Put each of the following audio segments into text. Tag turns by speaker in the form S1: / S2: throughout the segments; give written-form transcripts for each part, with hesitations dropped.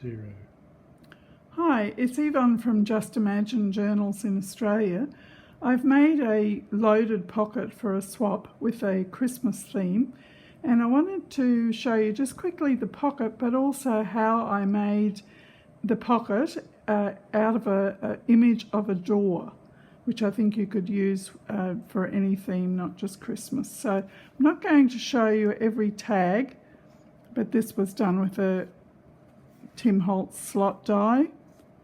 S1: 0.
S2: Hi, it's Yvonne from Just Imagine Journals in Australia. I've made a loaded pocket for a swap with a Christmas theme, and I wanted to show you just quickly the pocket, but also how I made the pocket out of an image of a door, which I think you could use for any theme, not just Christmas. So I'm not going to show you every tag, but this was done with a Tim Holtz slot die.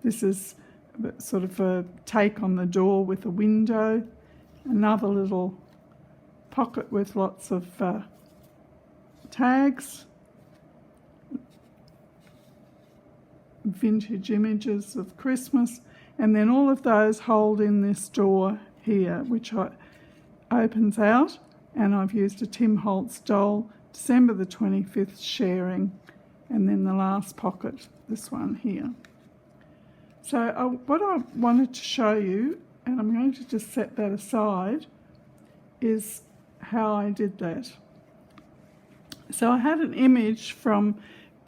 S2: This is sort of a take on the door with a window. Another little pocket with lots of tags. Vintage images of Christmas. And then all of those hold in this door here, which opens out. And I've used a Tim Holtz doll, December the 25th sharing. And then the last pocket, this one here. So what I wanted to show you, and I'm going to just set that aside, is how I did that. So I had an image from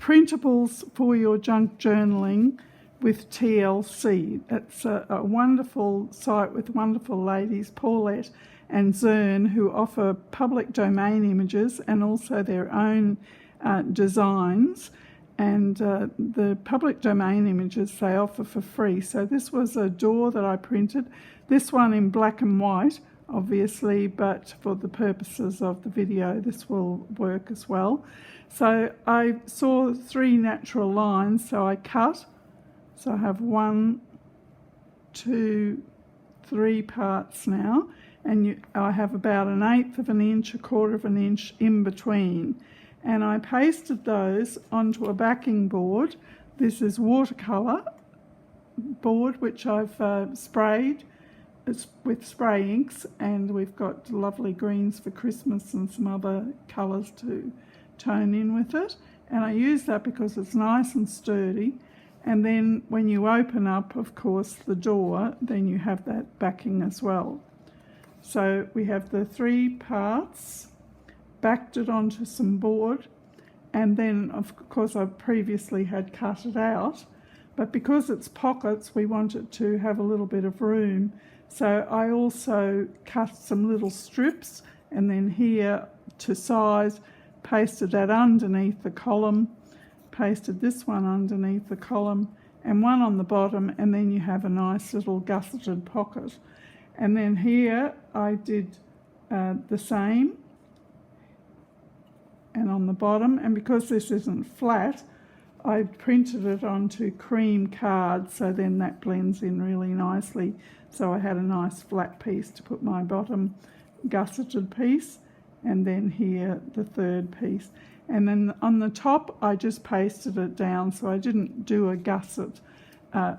S2: Printables for Your Junk Journaling with TLC. It's a wonderful site with wonderful ladies, Paulette and Zern, who offer public domain images and also their own designs. And the public domain images they offer for free. So this was a door that I printed. This one in black and white, obviously, but for the purposes of the video, this will work as well. So I saw 3 natural lines, so I cut. So I have 1, 2, 3 parts now, and I have about 1/8 of an inch, 1/4 of an inch in between. And I pasted those onto a backing board. This is watercolour board, which I've sprayed with spray inks, and we've got lovely greens for Christmas and some other colours to tone in with it. And I use that because it's nice and sturdy. And then when you open up, of course, the door, then you have that backing as well. So we have the 3 parts, backed it onto some board, and then of course I previously had cut it out, but because it's pockets we want it to have a little bit of room, so I also cut some little strips, and then here to size pasted that underneath the column, pasted this one underneath the column and one on the bottom, and then you have a nice little gusseted pocket. And then here I did the same, and on the bottom, and because this isn't flat, I printed it onto cream card, so then that blends in really nicely. So I had a nice flat piece to put my bottom gusseted piece, and then here the 3rd piece. And then on the top I just pasted it down, so I didn't do a gusset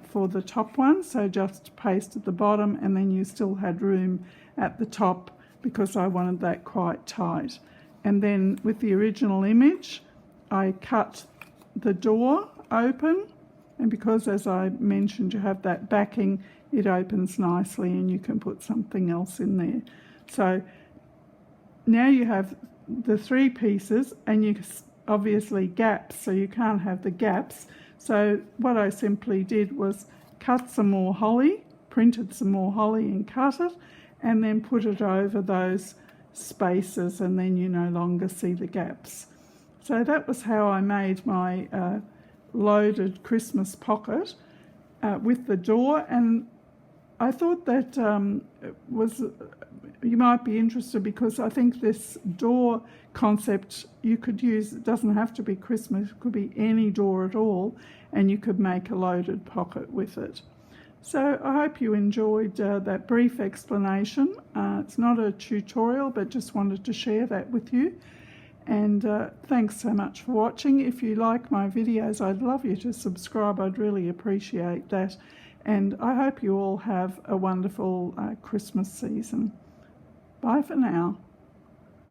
S2: for the top one, so just pasted the bottom, and then you still had room at the top because I wanted that quite tight. And then with the original image, I cut the door open, and because, as I mentioned, you have that backing, it opens nicely and you can put something else in there. So now you have the 3 pieces, and you obviously gaps, so you can't have the gaps. So what I simply did was cut some more holly, printed some more holly and cut it, and then put it over those spaces, and then you no longer see the gaps. So that was how I made my loaded Christmas pocket with the door. And I thought that you might be interested, because I think this door concept you could use, it doesn't have to be Christmas, it could be any door at all, and you could make a loaded pocket with it. So I hope you enjoyed that brief explanation. It's not a tutorial, but just wanted to share that with you. And thanks so much for watching. If you like my videos, I'd love you to subscribe. I'd really appreciate that. And I hope you all have a wonderful Christmas season. Bye for now.